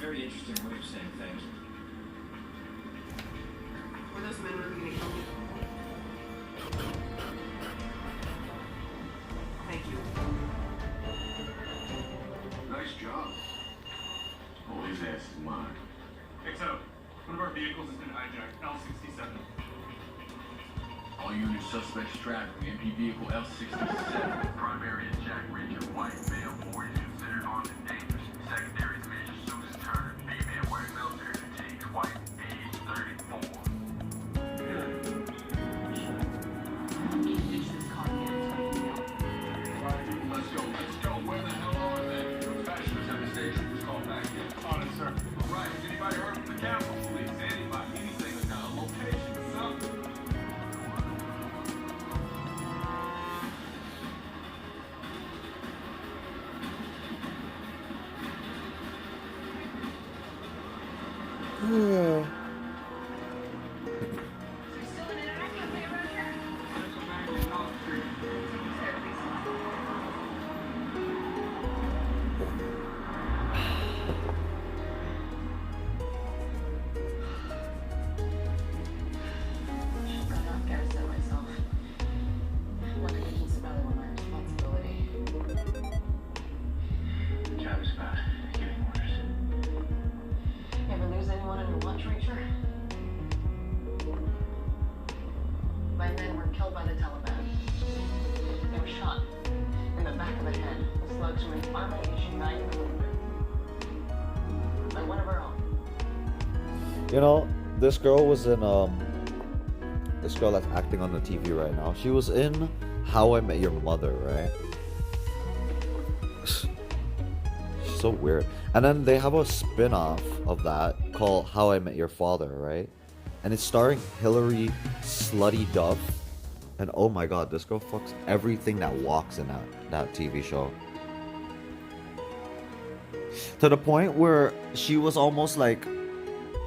very interesting way of saying things. Were those men really gonna kill me? Thank you. Nice job. Oh, his ass is mine. XO, one of our vehicles has been hijacked, L67. All unit suspects trapped in MP vehicle L67. Primary is Jack Ranger, white, male, 40, considered armed and dangerous. Secondary is Major Susan Turner, female, wearing military fatigues, white, age 34. Let's go. Where the hell are they? Professionals at the station. Just call back in. On it, sir. All right, has anybody heard from the Capitol Police? Anybody? Anything? A location? Something? My men were killed by the Taliban. They were shot in the back of the head with slugs from an Army issue 9mm. By one of our own. You know, this girl was in this girl that's acting on the TV right now. She was in How I Met Your Mother, right? She's so weird. And then they have a spin-off of that called How I Met Your Father, right? And it's starring Hilary Slutty Duff. And oh my god, this girl fucks everything that walks in that TV show. To the point where she was almost like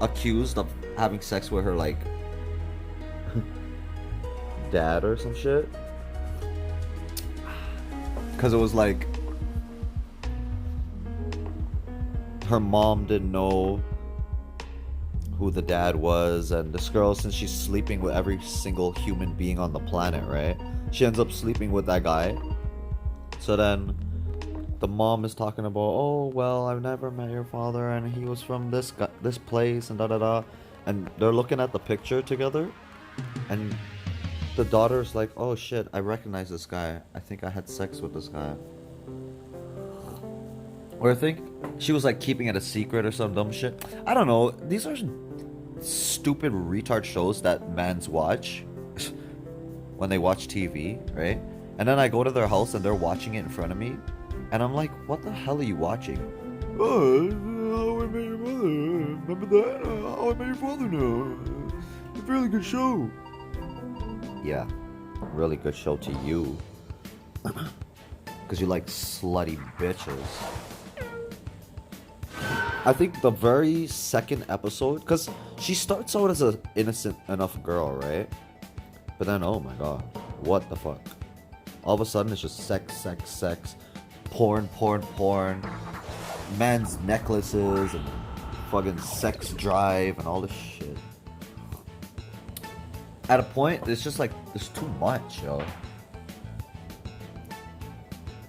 accused of having sex with her like dad or some shit. Because it was like her mom didn't know who the dad was, and this girl, since she's sleeping with every single human being on the planet, right, she ends up sleeping with that guy. So then the mom is talking about, oh well, I've never met your father and he was from this place and da da da, and they're looking at the picture together, and the daughter's like, oh shit, I recognize this guy, I think I had sex with this guy. Or I think she was like keeping it a secret or some dumb shit. I don't know. These are stupid retard shows that mans watch when they watch TV, right? And then I go to their house and they're watching it in front of me, and I'm like, what the hell are you watching? Oh, How I Met Your Mother. Remember that? How I Met Your Father now. It's a really good show. Yeah, really good show to you. Because you like slutty bitches. I think the very second episode, because she starts out as an innocent enough girl, right? But then, oh my god, what the fuck? All of a sudden, it's just sex, sex, sex, porn, porn, porn, men's necklaces, and fucking sex drive, and all this shit. At a point, it's just like, there's too much, yo.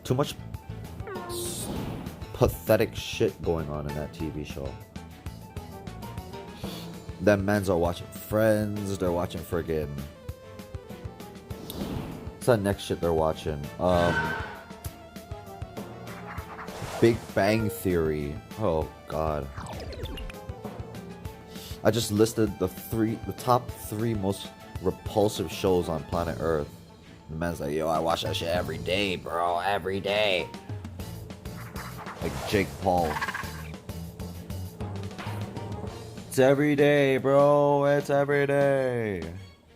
Too much pathetic shit going on in that TV show. Then men's are watching Friends, they're watching friggin'... what's that next shit they're watching? Big Bang Theory. Oh god. I just listed the top three most repulsive shows on planet Earth. The man's like, yo, I watch that shit every day, bro, every day. Like Jake Paul. It's every day, bro. It's every day.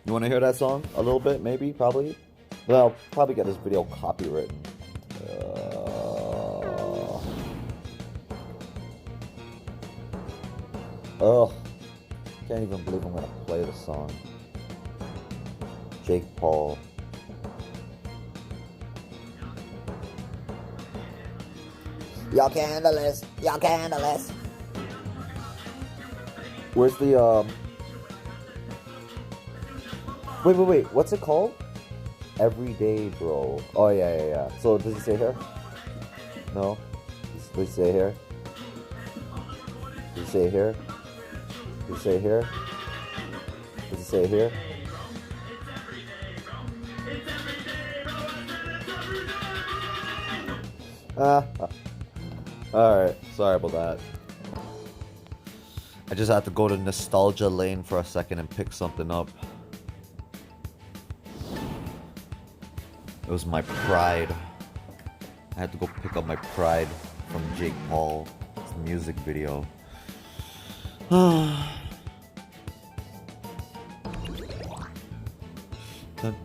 You want to hear that song? A little bit, maybe, probably. Well, I'll probably get this video copywritten. Oh, can't even believe I'm gonna play the song. Jake Paul. Y'all can handle this. Y'all can handle this. Where's the Wait, what's it called? Everyday bro. Oh yeah. So does it say here? No? Does it say here? Does it say here? Does it say here? Does it say here? Alright, sorry about that. I just had to go to nostalgia lane for a second and pick something up. It was my pride. I had to go pick up my pride from Jake Paul. It's a music video. Dun,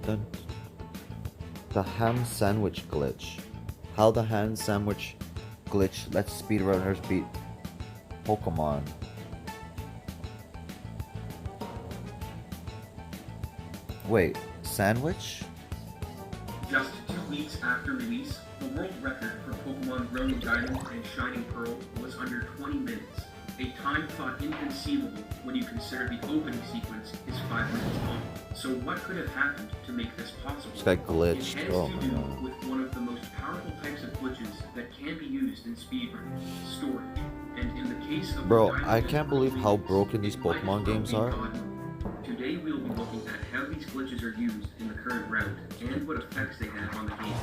dun. The ham sandwich glitch. How the ham sandwich glitch lets speedrunners beat Pokemon. Wait, sandwich? Just 2 weeks after release, the world record for Pokemon Brilliant Diamond and Shining Pearl was under 20 minutes, a time thought inconceivable when you consider the opening sequence is 5 minutes long. So what could have happened to make this possible? This guy glitched. It has Oh to my do god. with one of the most powerful types of glitches that can be used in speedrunning, storage. And in the case of Bro, the I can't believe how broken these it might Pokemon well games be are. God. Today we'll be looking at how these glitches are used in the current round and what effects they have on the game.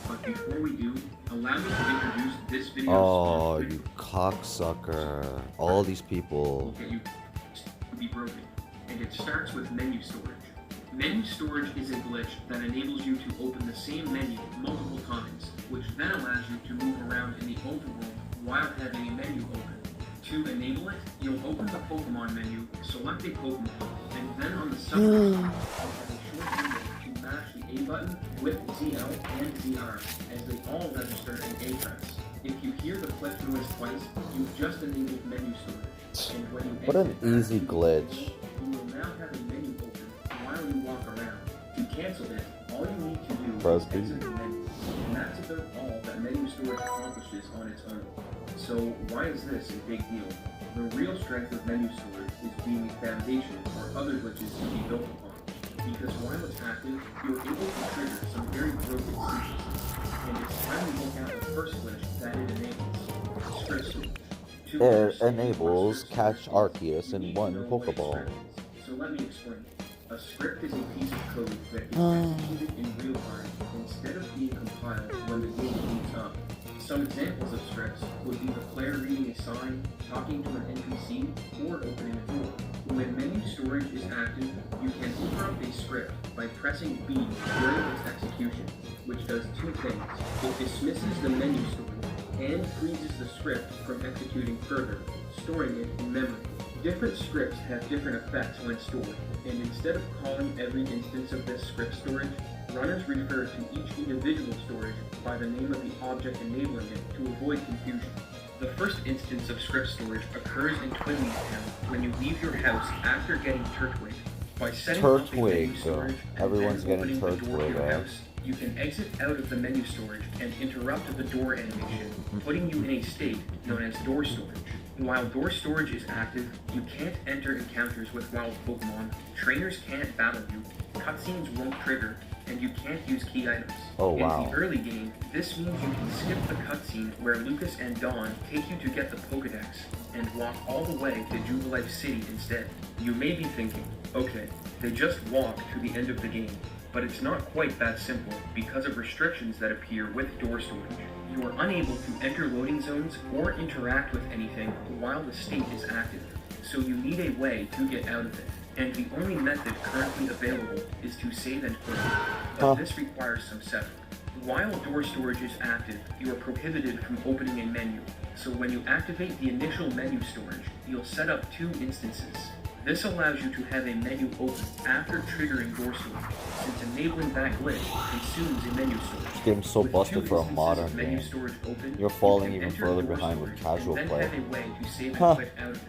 But before we do, allow me to introduce this video. Oh, you cocksucker. All these people. Will get you to be broken. And it starts with menu storage. Menu storage is a glitch that enables you to open the same menu multiple times, which then allows you to move around in the overworld while having a menu open. To enable it, you'll open the Pokemon menu, select a Pokemon, and then on the sub you'll have a short window to mash the A button with ZL and ZR, as they all register in A press. If you hear the click noise twice, you've just enabled menu storage. And when you What an exit easy that glitch. you will now have a menu open while you walk around. To cancel it, all you need to do Press is B. exit the menu. And that's about all that menu storage accomplishes on its own. So why is this a big deal? The real strength of menu storage is being a foundation for other glitches to be built upon. Because while it's active, you're able to trigger some very broken sequences. And it's time to look at the first glitch that it enables. Script storage. To It understand enables what script catch storage is, Arceus you in need to one know what a Pokeball. script is. So let me explain. A script is a piece of code that is executed in real time instead of being compiled when the game boots up. Some examples of scripts would be the player reading a sign, talking to an NPC, or opening a door. When menu storage is active, you can interrupt a script by pressing B during its execution, which does two things. It dismisses the menu storage and freezes the script from executing further, storing it in memory. Different scripts have different effects when stored, and instead of calling every instance of this script storage, runners refer to each individual storage by the name of the object enabling it to avoid confusion. The first instance of script storage occurs in Twinleaf Town when you leave your house after getting Turtwig. By setting up a Turtwig, menu storage and everyone's then getting opening the door to Turtwig, your right? house, you can exit out of the menu storage and interrupt the door animation, putting you in a state known as door storage. While door storage is active, you can't enter encounters with wild Pokemon, trainers can't battle you, cutscenes won't trigger, and you can't use key items. Oh, wow. In the early game, this means you can skip the cutscene where Lucas and Dawn take you to get the Pokedex, and walk all the way to Jubilife City instead. You may be thinking, okay, they just walk to the end of the game, but it's not quite that simple because of restrictions that appear with door storage. You are unable to enter loading zones or interact with anything while the state is active, so you need a way to get out of it. And the only method currently available is to save and quit. But this requires some setup. While door storage is active, you are prohibited from opening a menu, so when you activate the initial menu storage, you'll set up two instances. This allows you to have a menu open after triggering door storage, since enabling that glitch consumes a menu storage. This game's so With busted two for a instances modern of menu game. storage open, You're falling you can even enter further door behind with storage casual and then play. have a way to save and quit out of it.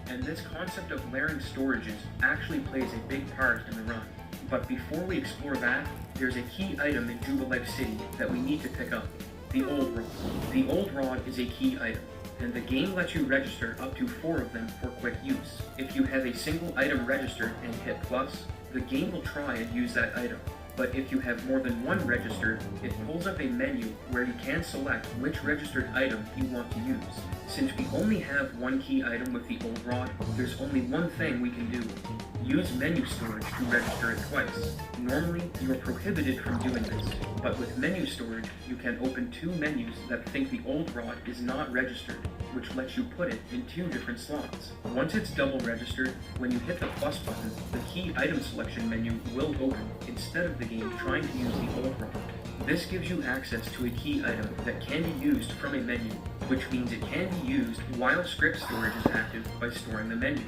And this concept of layering storages actually plays a big part in the run. But before we explore that, there's a key item in Jubilife City that we need to pick up. The Old Rod. The Old Rod is a key item. and the game lets you register up to 4 of them for quick use. If you have a single item registered and hit plus, the game will try and use that item. But if you have more than 1 registered, it pulls up a menu where you can select which registered item you want to use. Since we only have 1 key item with the old rod, there's only one thing we can do. Use menu storage to register it twice. Normally, you are prohibited from doing this, but with menu storage, you can open 2 menus that think the old rod is not registered, which lets you put it in 2 different slots. Once it's double registered, when you hit the plus button, the key item selection menu will open instead of the game trying to use the old rod. This gives you access to a key item that can be used from a menu, which means it can be used while script storage is active by storing the menu.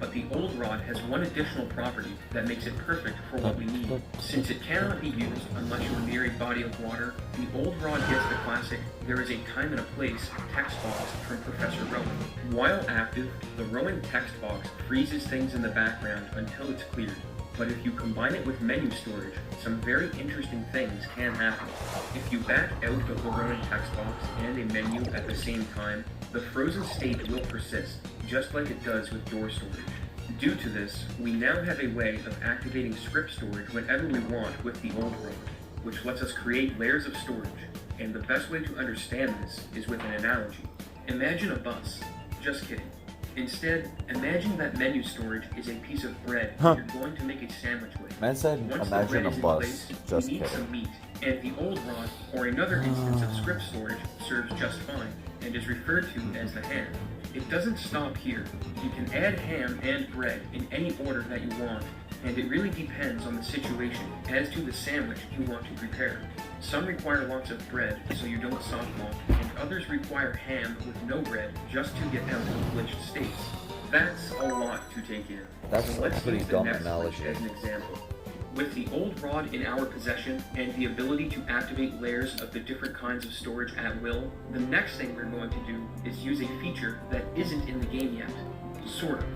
But the old rod has one additional property that makes it perfect for what we need. Since it cannot be used unless you are near a body of water, the old rod gets the classic "there is a time and a place" text box from Professor Rowan. While active, the Rowan text box freezes things in the background until it's cleared. But if you combine it with menu storage, some very interesting things can happen. If you back out of the Rowan text box and a menu at the same time, the frozen state will persist, just like it does with door storage. Due to this, we now have a way of activating script storage whenever we want with the old rod, which lets us create layers of storage. And the best way to understand this is with an analogy. Imagine a bus. Just kidding. Instead, imagine that menu storage is a piece of bread that you're going to make a sandwich with. Man said, Once imagine the bread a is in bus. place, Just you need kidding. some meat, and the old rod, or another instance of script storage, serves just fine, and is referred to as the ham. It doesn't stop here. You can add ham and bread in any order that you want, and it really depends on the situation as to the sandwich you want to prepare. Some require lots of bread so you don't softball, and others require ham with no bread just to get out of glitched states. That's a lot to take in. That's So let's a pretty use the dumb next analogy. glitch as an example. With the old rod in our possession and the ability to activate layers of the different kinds of storage at will, the next thing we're going to do is use a feature that isn't in the game yet. Sort of.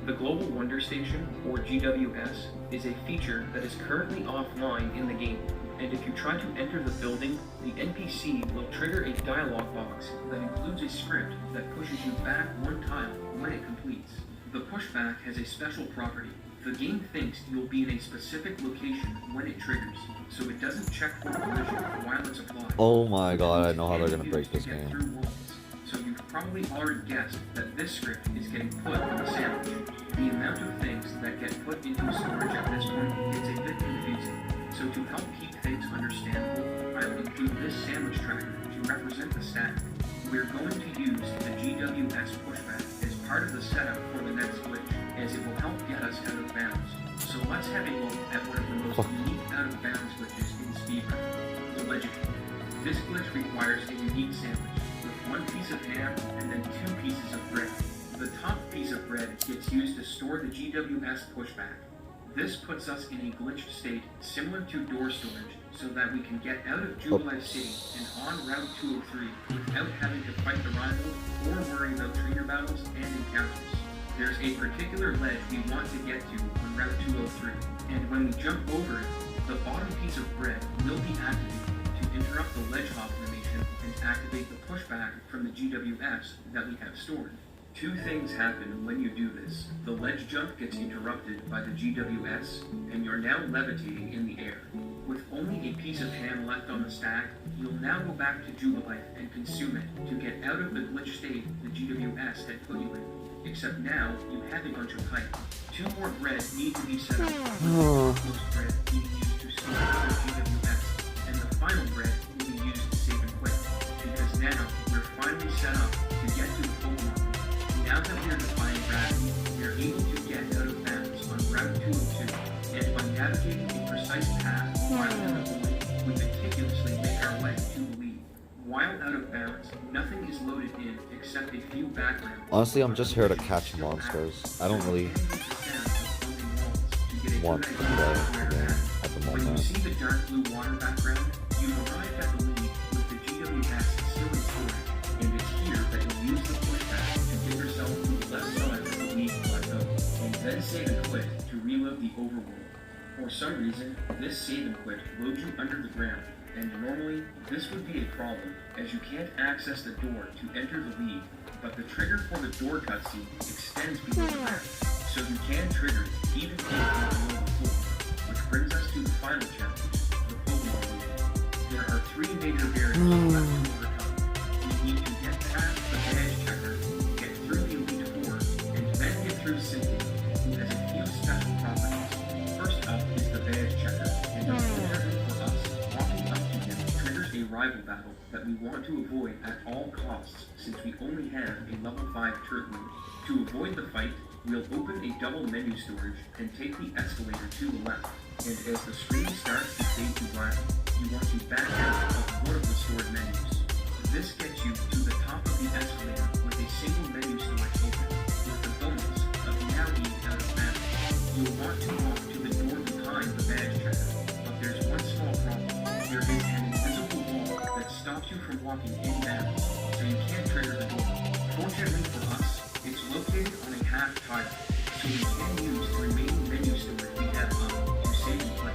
The Global Wonder Station, or GWS, is a feature that is currently offline in the game, and if you try to enter the building, the NPC will trigger a dialog box that includes a script that pushes you back 1 tile when it completes. The pushback has a special property. The game thinks you'll be in a specific location when it triggers, so it doesn't check for collision while it's applied. Oh my god, I know how they're gonna break this To get game. through walls. So you've probably already guessed that this script is getting put in the sandwich. The amount of things that get put into storage at this point gets a bit confusing. So to help keep things understandable, I will include this sandwich tracker to represent the stack. We're going to use the GWS pushback as part of the setup for the next glitch, as it will help get us out of bounds. So let's have a look at one of the most unique out of bounds glitches in speedrun, the ledge game. This glitch requires a unique sandwich, with 1 piece of ham and then 2 pieces of bread. The top piece of bread gets used to store the GWS pushback. This puts us in a glitched state similar to door storage, so that we can get out of Jubilife City and on Route 203 without having to fight the rivals or worry about trainer battles and encounters. There's a particular ledge we want to get to on Route 203, and when we jump over it, the bottom piece of bread will be activated to interrupt the ledge hop animation and activate the pushback from the GWS that we have stored. 2 things happen when you do this. The ledge jump gets interrupted by the GWS, and you're now levitating in the air. With only a piece of ham left on the stack, you'll now go back to Jubilife and consume it to get out of the glitch state the GWS had put you in. Except now, you have a bunch of height. 2 more bread need to be set up. Most bread being used to store the GWS, and the final bread will be used to save and quit. Because now, we're finally set up to get to the Pokemon. Now that we're defying gravity, we're able to get out of bounds on Route 202, and by navigating a precise path while in the void, we meticulously make our way to the lead. While out of bounds, nothing is loaded in except a few backgrounds. Honestly, I'm just here to catch monsters. I don't really want to play the game at the When you moment. see the dark blue water background, you arrive at the lead with the GWS still in storage, and it's here that you use the pushback to get yourself to the left side of the lead plateau, and then save and quit to reload the overworld. For some reason, this save and quit loads you under the ground, and normally this would be a problem, as you can't access the door to enter the league, but the trigger for the door cutscene extends beyond the map, so you can trigger it even if you're below the floor, which brings us to the final challenge, the Pokemon League. There are 3 major barriers left to overcome. You need to get past the badge checker, get through the Elite Four, and then get through Cynthia, who has a few special properties. First up is the badge checker, and unfortunately for us, walking up to him triggers a rival battle that we want to avoid at all costs, since we only have a level 5 turret move. To avoid the fight, we'll open a double menu storage and take the escalator to the left, and as the screen starts to fade to black, you want to back out of one of the stored menus. This gets you to the top of the escalator with a single menu storage open, with the bonus of now being out of bounds. You'll want to walk to the door behind the badge checker, but there's one small problem. There is an invisible wall that stops you from walking inbounds, so you can't trigger the door. Fortunately for us, it's located on a half tile, so we can use the remaining menu storage we have up to save and play.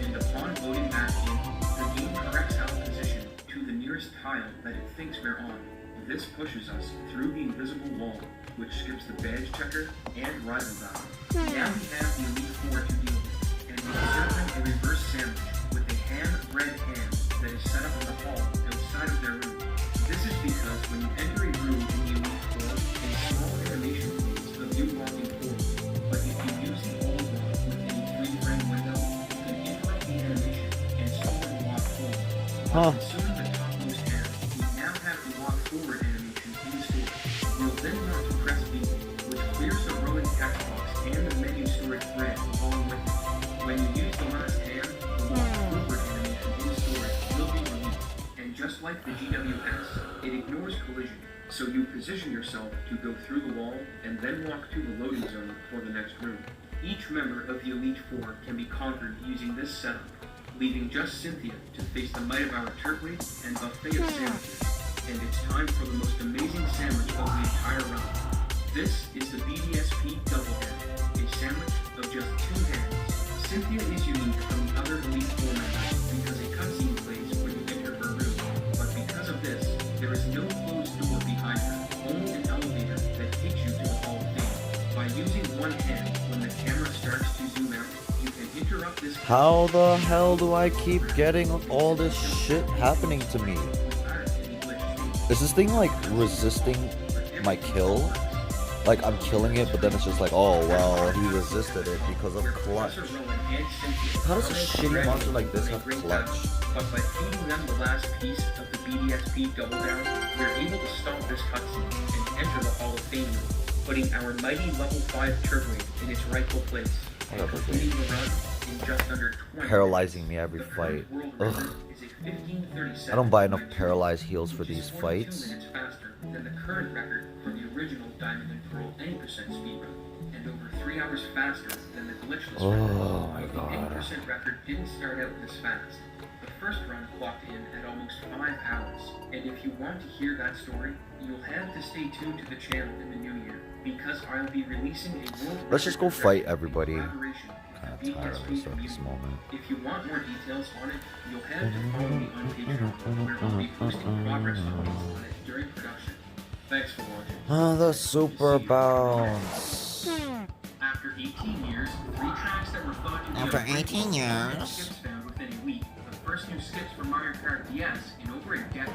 And upon loading back in, the game corrects our position to the nearest tile that it thinks we're on. This pushes us through the invisible wall, which skips the badge checker and rival battle. Now we have the Elite Four to deal with, and we serve them a reverse sandwich with a hand-bread ham that is set up in the hall outside of their room. This is because when you enter a room in the Elite Four, a small animation plays of you walking forward, but if you use the old one with a 3-frame window, you can interrupt the animation and slowly walk forward. While consuming the topmost ham, we now have the walk forward animation in store. We'll then want to press B, which clears the rolling text box and the menu storage grid along with it. When you use the last ham, the walk forward animation in storage will be released, and just like the GWS, it ignores collision, so you position yourself to go through the wall and then walk to the loading zone for the next room. Each member of the Elite Four can be conquered using this setup, leaving just Cynthia to face the might of our turtweight and buffet of sandwiches. And it's time for the most amazing sandwich of the entire run. This is the BDSP Double Hand, a sandwich of just 2 hands. Cynthia is unique from the other Elite Four members because a cutscene plays when you enter her room, but because of this, there is no closed door behind her, only an elevator that takes you to the Hall of Fame. By using one hand when the camera starts to zoom out, you can interrupt this. How the hell do I keep getting all this shit happening to me? Is this thing like resisting my kill? Like I'm killing it, but then it's just like, oh well, he resisted it because of clutch. How does a shitty monster like this have clutch? But by feeding them the last piece of the BDSP Double Down, we're able to stop this cutscene and enter the Hall of Fame room, putting our mighty level 5 turtweight in its rightful place. And completing the run in just under 20 Paralyzing me every fight. Ugh. I don't buy enough paralyzed heals for these fights. 2 minutes faster than the current record for the original Diamond and Pearl 80% speedrun, and over 3 hours faster than the glitchless record. Oh my But god. the 80% record didn't start out this fast. The first run clocked in at almost 5 hours, and if you want to hear that story, you'll have to stay tuned to the channel in the new year, because I'll be releasing a world Let's just go record fight everybody. collaboration with the Tired of BDSP this at this community. moment. If you want more details on it, you'll have to follow me on Patreon, where I'll be posting progress photos on it during production. Thanks for watching. Oh, the super bounce. After 18 years, 3 tracks that were thought to be After unbreakable 18 years. skips found within a week. The first new skips for Mario Kart DS in over a decade.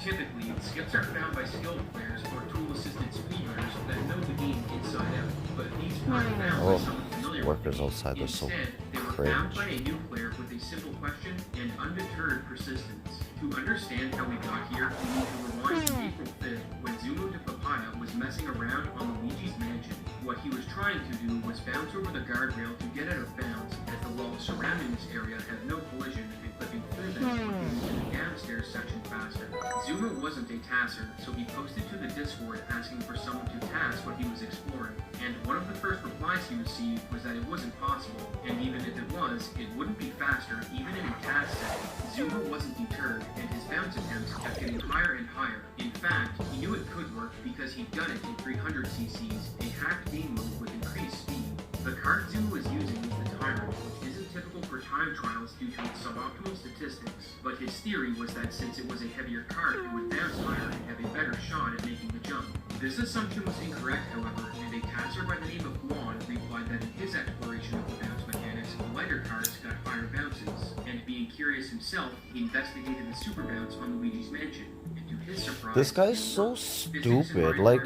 Typically, skips are found by skilled players or tool-assisted speedrunners that know the game inside out. But these weren't found by someone familiar with Workers the game. outside are so Instead, they were found cringe. by a new player with a simple question and undeterred persistence. To understand how we got here, we need to rewind to April 5th, when Zumo de Papaya was messing around on Luigi's mansion. What he was trying to do was bounce over the guardrail to get out of bounds, as the walls surrounding this area have no collision, and clipping through them would move to the downstairs section faster. Zumo wasn't a tasser, so he posted to the Discord asking for someone to task what he was exploring, and one of the first replies he received was that it wasn't possible, and even if it was, it wouldn't be faster even in a task setting. Zumo wasn't deterred, and his bounce attempts kept getting higher and higher. In fact, he knew it could work because he'd done it in 300cc's, a hacked game mode with increased speed. The card Zumo was using was the Tyrant, which isn't atypical for time trials due to its suboptimal statistics, but his theory was that since it was a heavier car, it would bounce higher and have a better shot at making the jump. This assumption was incorrect, however, and a tasser by the name of Juan replied that in his exploration of the bounce mechanics, lighter cars got higher bounces, and being curious himself, he investigated the super bounce on Luigi's Mansion, and to his surprise... This guy's so stupid, like...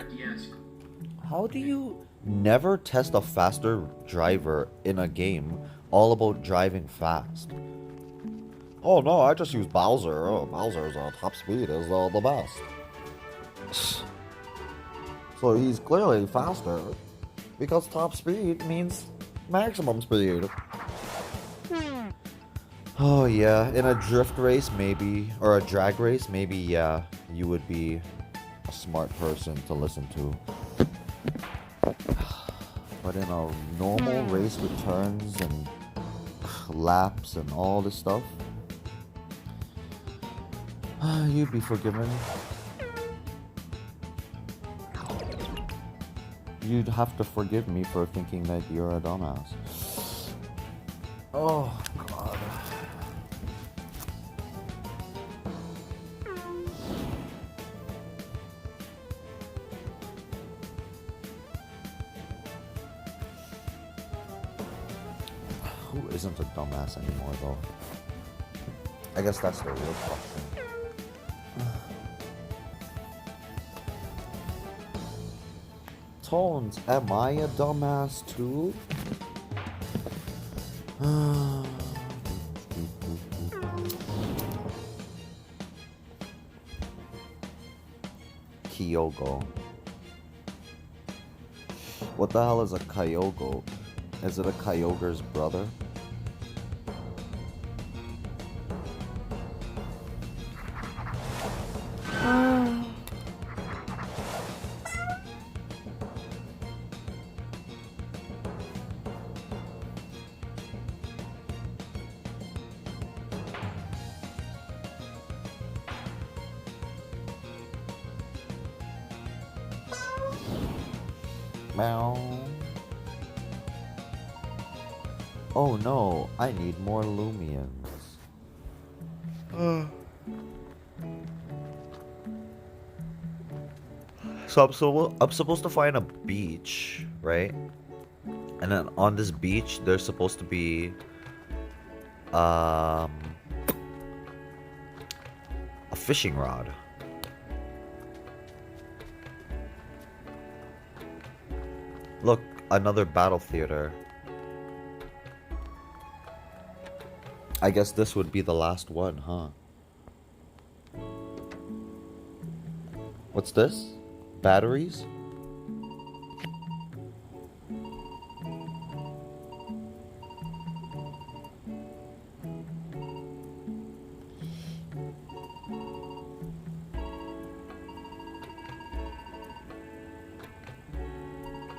How do you never test a faster driver in a game all about driving fast? Oh no, I just use Bowser. Oh, Bowser's top speed is the best. So he's clearly faster because top speed means maximum speed. Oh yeah, in a drift race maybe, or a drag race maybe, yeah, you would be a smart person to listen to. But in a normal race with turns and laps and all this stuff, you'd be forgiven. You'd have to forgive me for thinking that you're a dumbass. Oh, God. Who isn't a dumbass anymore, though? I guess that's the real question. Tones, am I a dumbass too? Kyogo. What the hell is a Kyogo? Is it a Kyogre's brother? Oh no, I need more Loomians. So I'm supposed to find a beach, right? And then on this beach, there's supposed to be a fishing rod. Look, another battle theater. I guess this would be the last one, huh? What's this? Batteries?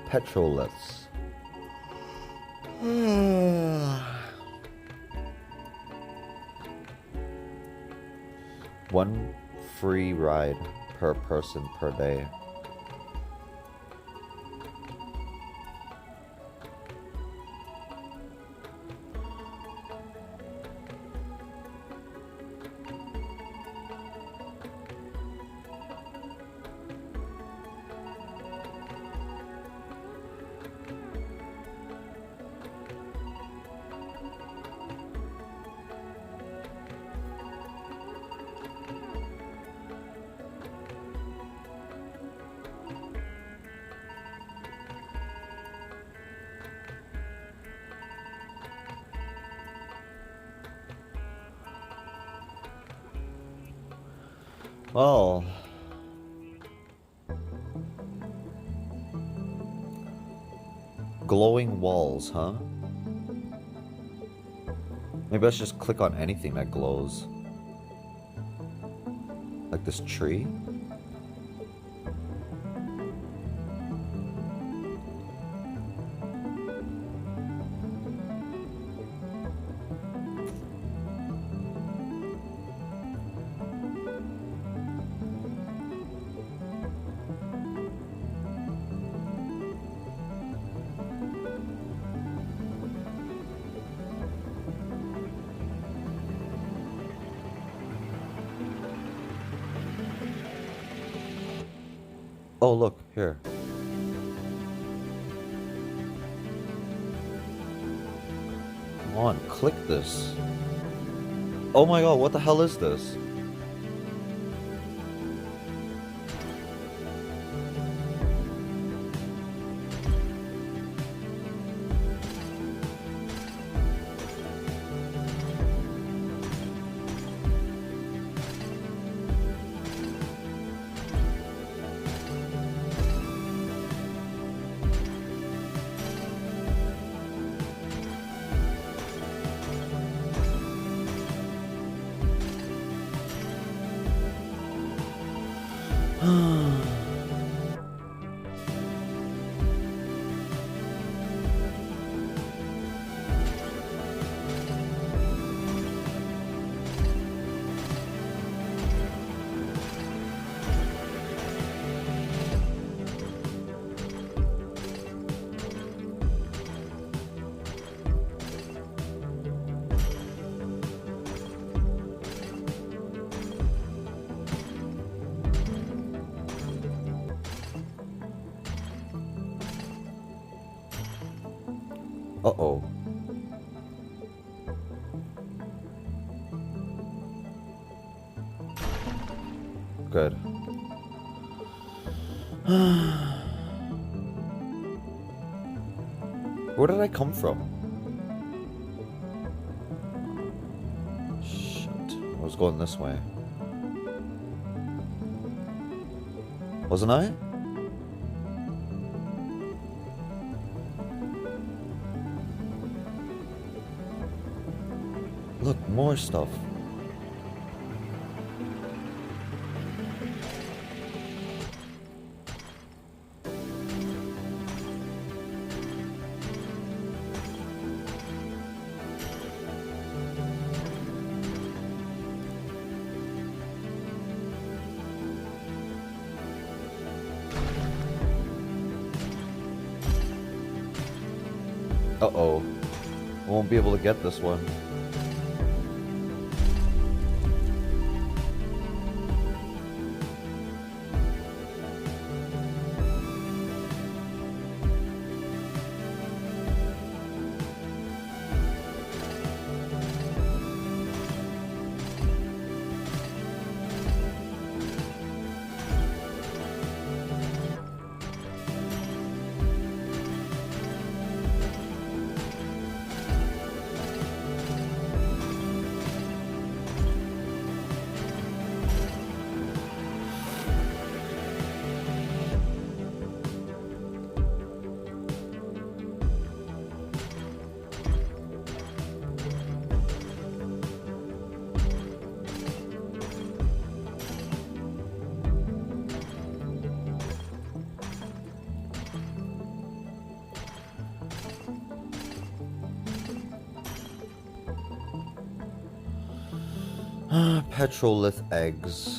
Petrolets. One free ride per person per day. Well, glowing walls, huh? Maybe let's just click on anything that glows. Like this tree? Oh, look, here. Come on, click this. Oh my god, what the hell is this? Uh-oh. Good. Where did I come from? Shit. I was going this way. Wasn't I? Look, more stuff. Uh-oh. Won't be able to get this one. Petrolith eggs.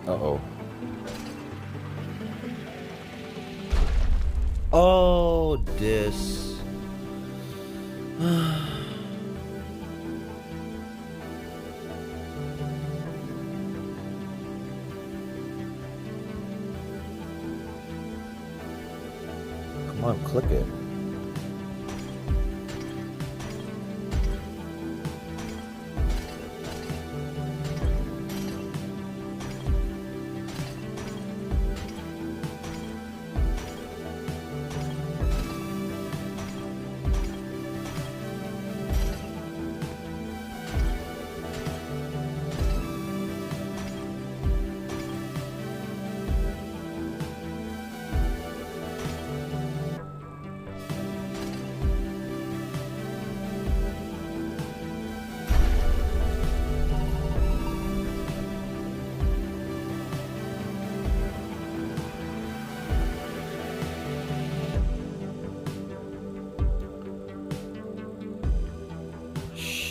Uh-oh. Oh, this. Come on, click it.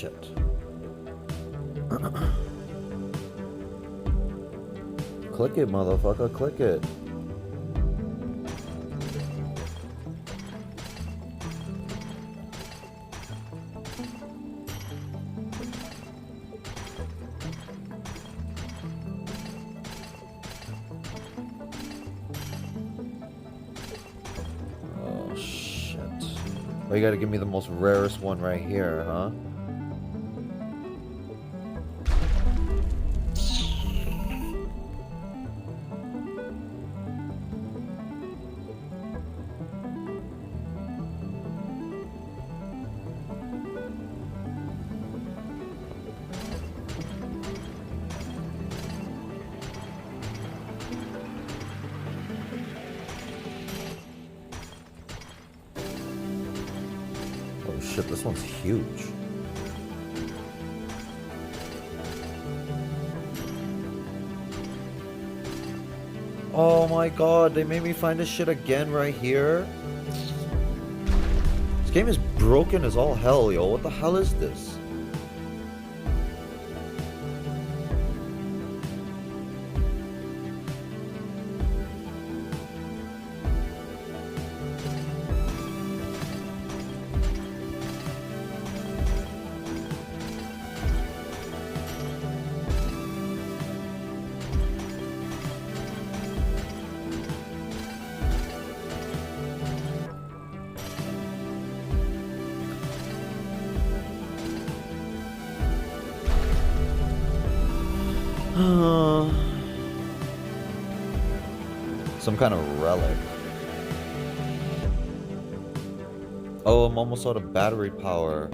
shit. Click it, motherfucker, click it. Oh shit. Oh, you gotta give me the most rarest one right here, huh? Oh shit, this one's huge. Oh my god, they made me find this shit again right here. This game is broken as all hell, yo. What the hell is this? Some kind of relic. Oh, I'm almost out of battery power.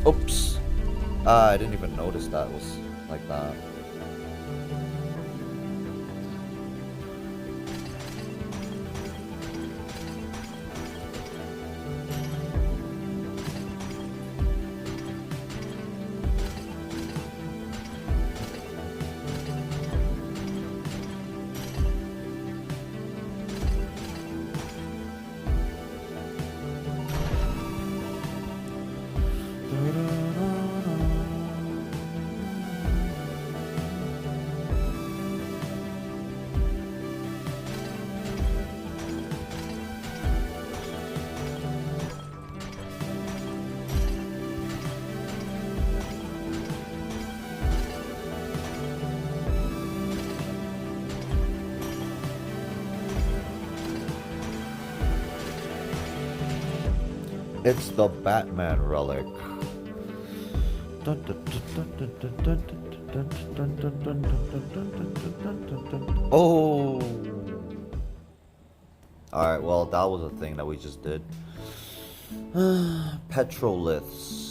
Oops. I didn't even notice that was like that. It's the Batman relic. Oh! Alright, well, that was a thing that we just did. Petroliths.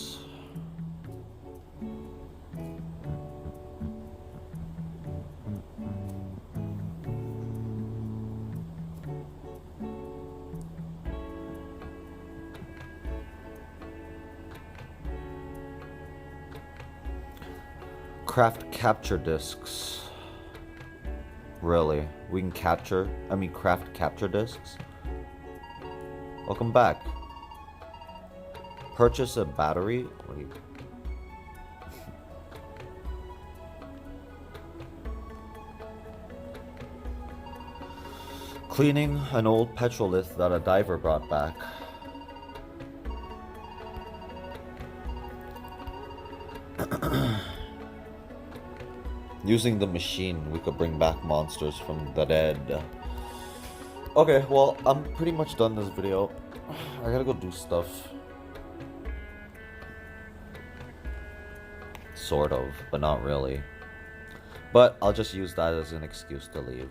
Craft capture discs. Really? We can craft capture discs? Welcome back. Purchase a battery? What do you... Cleaning an old petrolith that a diver brought back. Using the machine, we could bring back monsters from the dead. Okay, well, I'm pretty much done this video. I gotta go do stuff. Sort of, but not really. But I'll just use that as an excuse to leave.